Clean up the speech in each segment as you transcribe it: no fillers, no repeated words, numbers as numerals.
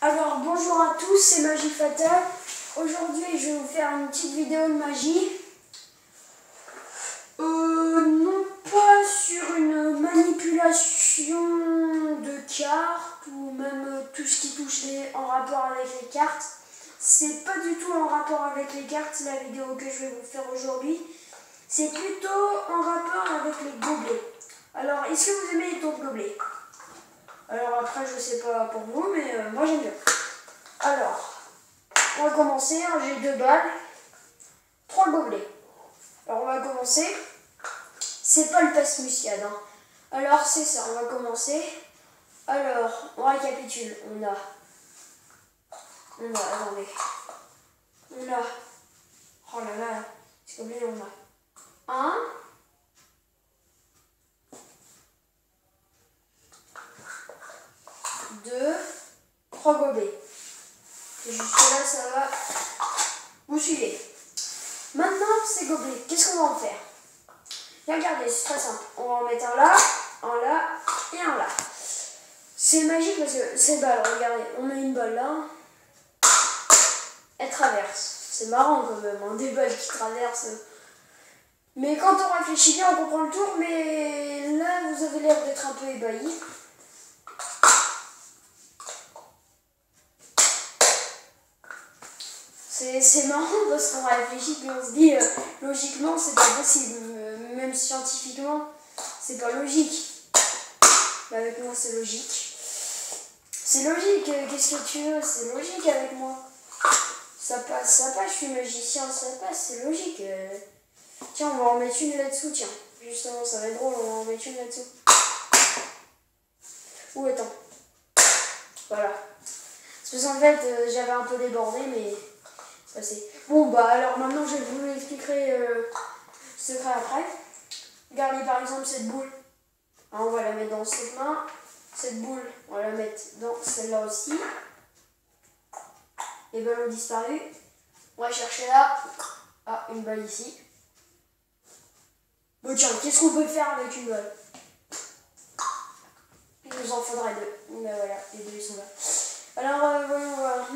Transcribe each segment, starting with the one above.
Alors bonjour à tous, c'est Magie Fatale. Aujourd'hui je vais vous faire une petite vidéo de magie. Non pas sur une manipulation de cartes ou même tout ce qui touche en rapport avec les cartes. C'est pas du tout en rapport avec les cartes la vidéo que je vais vous faire aujourd'hui. C'est plutôt en rapport avec les gobelets. Alors est-ce que vous aimez les tours de gobelets? Alors après je sais pas pour vous mais moi j'aime bien. Alors, on va commencer, j'ai 2 balles, 3 gobelets. Alors on va commencer, c'est pas le passe-muscade, hein. Alors c'est ça, on va commencer. Alors, on récapitule, attendez, oh là là, c'est compliqué, on a 1, 2, 3 gobelets. Et jusque là, ça va. Vous suivez. Maintenant, ces gobelets, qu'est-ce qu'on va en faire? Et regardez, c'est très simple. On va en mettre un là et un là. C'est magique parce que ces balles, regardez, on met une balle là. Elle traverse. C'est marrant quand même, hein, des balles qui traversent. Mais quand on réfléchit bien, on comprend le tour. Mais là, vous avez l'air d'être un peu ébahi. C'est marrant parce qu'on réfléchit et on se dit logiquement c'est pas possible, même scientifiquement c'est pas logique. Mais avec moi c'est logique. C'est logique, qu'est-ce que tu veux, c'est logique avec moi. Ça passe, je suis magicien, ça passe, c'est logique. Tiens, on va en mettre une là-dessous, tiens. Justement, ça va être drôle, on va en mettre une là-dessous. Ou attends. Voilà. C'est parce qu'en fait j'avais un peu débordé mais... Bon bah alors maintenant je vous expliquerai ce secret après. Regardez par exemple cette boule. Hein, on va la mettre dans cette main. Cette boule, on va la mettre dans celle-là aussi. Les balles ont disparu. On va chercher là. Ah, une balle ici. Bon tiens, qu'est-ce qu'on peut faire avec une balle? Il nous en faudrait 2. Ben voilà, les 2 sont là. Alors voyons voir.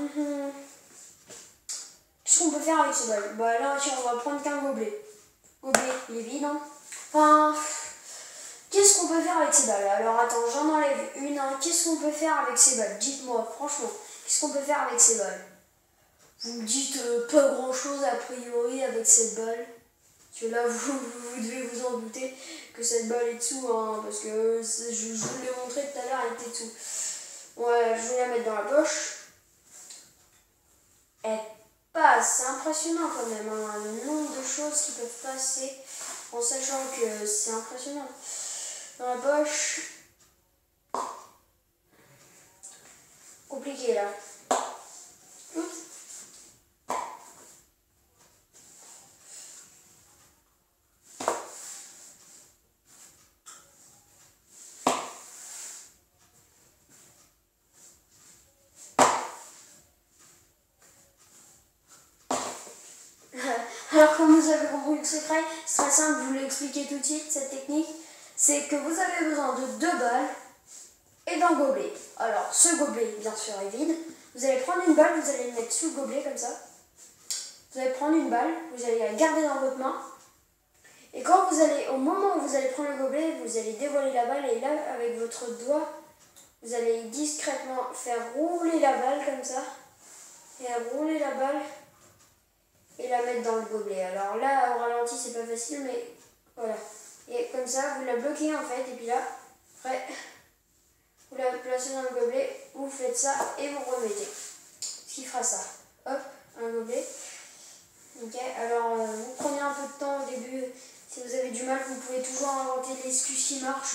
Qu'est-ce qu'on peut faire avec ces balles? Bah là, tiens, on va prendre qu'un gobelet. Gobelet, il est vide, hein. Enfin, qu'est-ce qu'on peut faire avec ces balles? Alors attends, j'en enlève une. Hein. Qu'est-ce qu'on peut faire avec ces balles? Dites-moi, franchement, qu'est-ce qu'on peut faire avec ces balles? Vous me dites pas grand-chose a priori avec cette balle. Parce que là, vous devez vous en douter que cette balle est dessous, hein, parce que je vous l'ai montré tout à l'heure, elle était dessous. Ouais, je vais la mettre dans la poche. C'est impressionnant quand même, hein, le nombre de choses qui peuvent passer en sachant que c'est impressionnant. Dans la poche, compliqué là. Oups. Alors comme vous avez compris le secret, c'est très simple, je vous l'ai expliqué tout de suite, cette technique, c'est que vous avez besoin de 2 balles et d'un gobelet. Alors ce gobelet bien sûr est vide, vous allez prendre une balle, vous allez le mettre sous le gobelet comme ça. Vous allez prendre une balle, vous allez la garder dans votre main. Et quand vous allez, au moment où vous allez prendre le gobelet, vous allez dévoiler la balle et là avec votre doigt, vous allez discrètement faire rouler la balle comme ça. Et rouler la balle. Et la mettre dans le gobelet. Alors là, au ralenti, c'est pas facile, mais voilà. Et comme ça, vous la bloquez en fait, et puis là, après, vous la placez dans le gobelet, vous faites ça et vous remettez. Ce qui fera ça. Hop, un gobelet. Ok, alors vous prenez un peu de temps au début. Si vous avez du mal, vous pouvez toujours inventer l'excuse qui marche.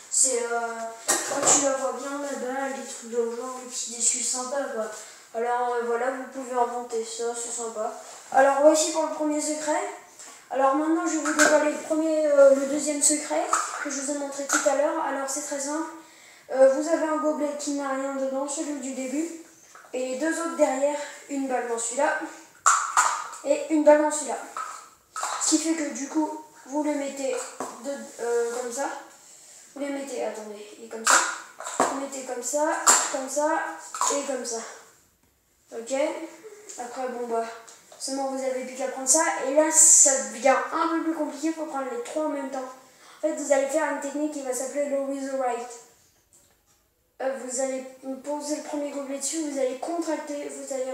C'est quand tu la vois bien là-bas, des trucs dans le genre, des petites excuses sympas quoi. Alors voilà, vous pouvez inventer ça, c'est sympa. Alors voici pour le premier secret. Alors maintenant je vais vous dévoiler le deuxième secret que je vous ai montré tout à l'heure. Alors c'est très simple. Vous avez un gobelet qui n'a rien dedans, celui du début. Et les 2 autres derrière, une balle dans celui-là. Et une balle dans celui-là. Ce qui fait que du coup, vous les mettez comme ça. Vous les mettez, attendez, et comme ça. Vous vous mettez comme ça et comme ça. Ok. Après, bon bah, seulement vous avez plus qu'à prendre ça. Et là, ça devient un peu plus compliqué, il faut prendre les trois en même temps. En fait, vous allez faire une technique qui va s'appeler low with the right. Vous allez poser le premier gobelet dessus, vous allez contracter, vous allez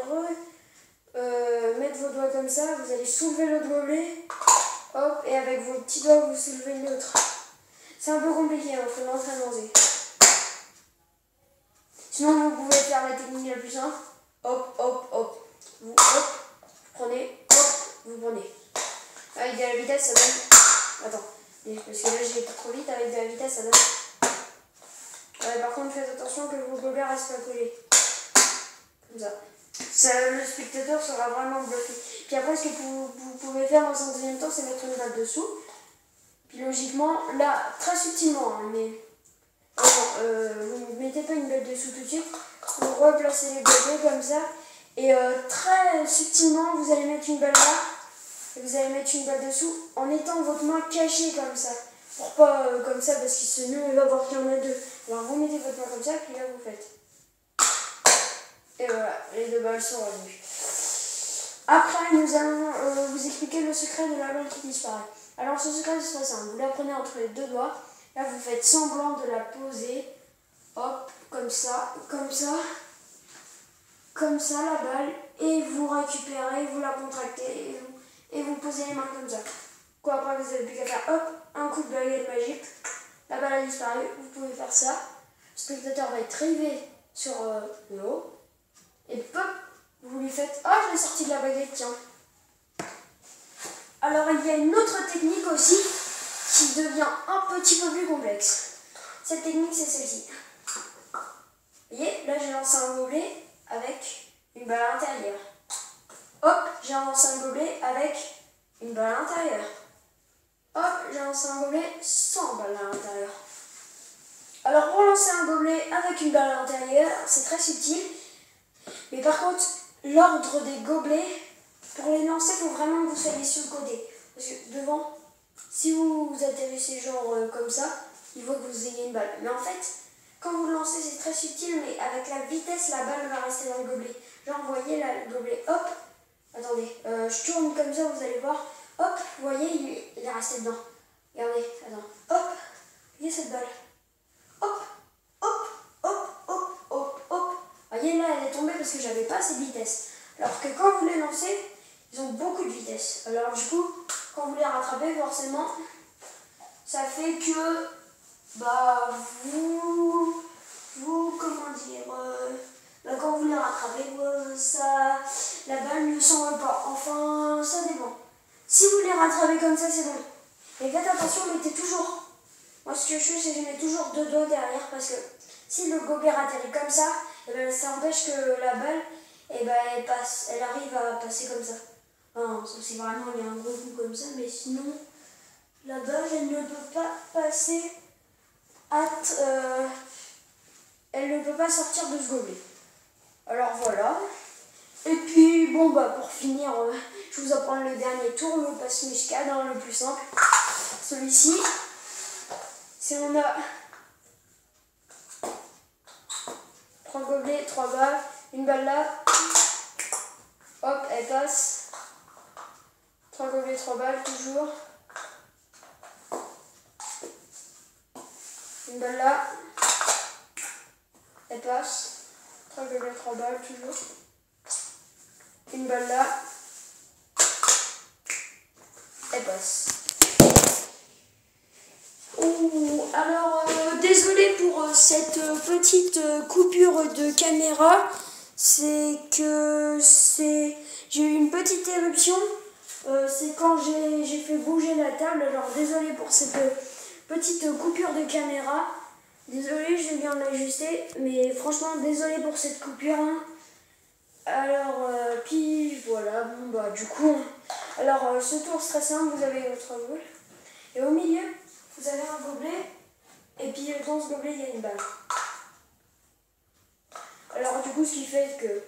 mettre vos doigts comme ça, vous allez soulever l'autre gobelet, hop, et avec vos petits doigts, vous soulevez l'autre. C'est un peu compliqué, il faut l'entraînement. Sinon, vous pouvez faire la technique la plus simple. Hop, hop, hop. Vous prenez, hop, vous prenez. Avec de la vitesse, ça donne... Attends, parce que là, j'ai été trop vite. Avec de la vitesse, ça donne... par contre, faites attention que vos gobelets restent pas collés. Comme ça. Le spectateur sera vraiment bluffé. Puis après, ce que vous pouvez faire dans un deuxième temps, c'est mettre une balle dessous. Puis logiquement, là, très subtilement, hein, mais... vous ne mettez pas une balle dessous tout de suite. Vous replacez les gobelets comme ça. Et très subtilement, vous allez mettre une balle là. Et vous allez mettre une balle dessous en étant votre main cachée comme ça. Pour pas comme ça, parce qu'il se nous, il va voir qu'il y en a deux. Alors vous mettez votre main comme ça, puis là vous faites. Et voilà, les deux balles sont revenues. Après, nous allons vous expliquer le secret de la balle qui disparaît. Alors ce secret, c'est très simple. Vous la prenez entre les deux doigts. Là, vous faites semblant de la poser. Hop, comme ça, comme ça. Comme ça, la balle. Et vous récupérez, vous la contractez. Et vous posez les mains comme ça. Quoi, après, vous n'avez plus qu'à faire, hop, un coup de baguette magique. La balle a disparu. Vous pouvez faire ça. Le spectateur va être rivé sur le haut. Et pop, vous lui faites, oh, je l'ai sorti de la baguette, tiens. Alors, il y a une autre technique aussi qui devient un petit peu plus complexe. Cette technique, c'est celle-ci. Vous voyez, là, j'ai lancé un gobelet avec une balle à l'intérieur. Hop, j'ai lancé un gobelet avec une balle à l'intérieur. Hop, j'ai lancé un gobelet sans balle à l'intérieur. Alors, pour lancer un gobelet avec une balle à l'intérieur, c'est très subtil. Mais par contre, l'ordre des gobelets, pour les lancer, il faut vraiment que vous soyez sur le côté. Parce que devant, si vous atterrissez genre comme ça, il faut que vous ayez une balle. Mais en fait, quand vous le lancez, c'est très subtil, mais avec la vitesse, la balle va rester dans le gobelet. Genre, vous voyez là, le gobelet, hop, attendez, je tourne comme ça, vous allez voir, hop, vous voyez, il est resté dedans. Regardez, attends, hop, voyez cette balle. Hop, hop, hop, hop, hop, hop. Vous voyez, là, elle est tombée parce que j'avais pas assez de vitesse. Alors que quand vous les lancez, ils ont beaucoup de vitesse. Alors du coup, quand vous les rattrapez, forcément, ça fait que, bah, vous comment dire, quand vous les rattrapez, la balle ne s'envole pas. Enfin, ça dépend. Si vous les rattrapez comme ça, c'est bon. Mais faites attention, mettez toujours. Moi, ce que je fais, c'est que je mets toujours deux doigts derrière parce que si le gobelet atterrit comme ça, eh ben, ça empêche que la balle, eh ben, elle arrive à passer comme ça. Enfin, c'est vraiment, il y a un gros coup comme ça, mais sinon, la balle, elle ne peut pas passer elle ne peut pas sortir de ce gobelet. Alors voilà. Et puis, bon, bah, pour finir, je vous apprends le dernier tour, le passe-mishka, dans le plus simple. Celui-ci, si on a 3 gobelets, 3 balles, une balle là, hop, elle passe. 3 gobelets, 3 balles, toujours. Une balle là, elle passe. 3 gobelets, 3 balles, toujours. Une balle là, elle passe. Alors, désolé pour cette petite coupure de caméra. C'est que j'ai eu une petite éruption. C'est quand j'ai fait bouger la table. Alors, désolé pour cette petite coupure de caméra. Désolé, je viens de l'ajuster. Mais franchement, désolé pour cette coupure. Hein. Alors, puis voilà. Bon, bah, du coup. Alors, ce tour, c'est très simple. Vous avez votre boule. Et au milieu, vous avez un gobelet. Et puis dans ce gobelet, il y a une balle. Alors du coup, ce qui fait que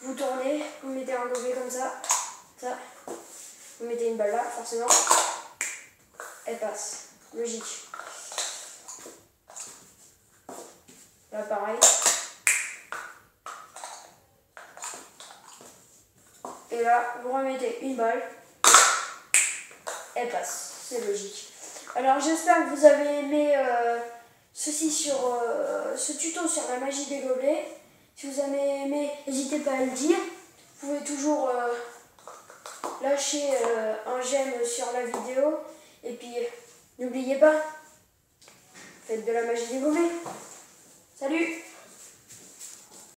vous tournez, vous mettez un gobelet comme ça, vous mettez une balle là, forcément, elle passe. Logique. Là pareil. Et là, vous remettez une balle. Elle passe. C'est logique. Alors j'espère que vous avez aimé ceci sur ce tuto sur la magie des gobelets. Si vous avez aimé, n'hésitez pas à le dire. Vous pouvez toujours lâcher un j'aime sur la vidéo. Et puis n'oubliez pas, faites de la magie des gobelets. Salut!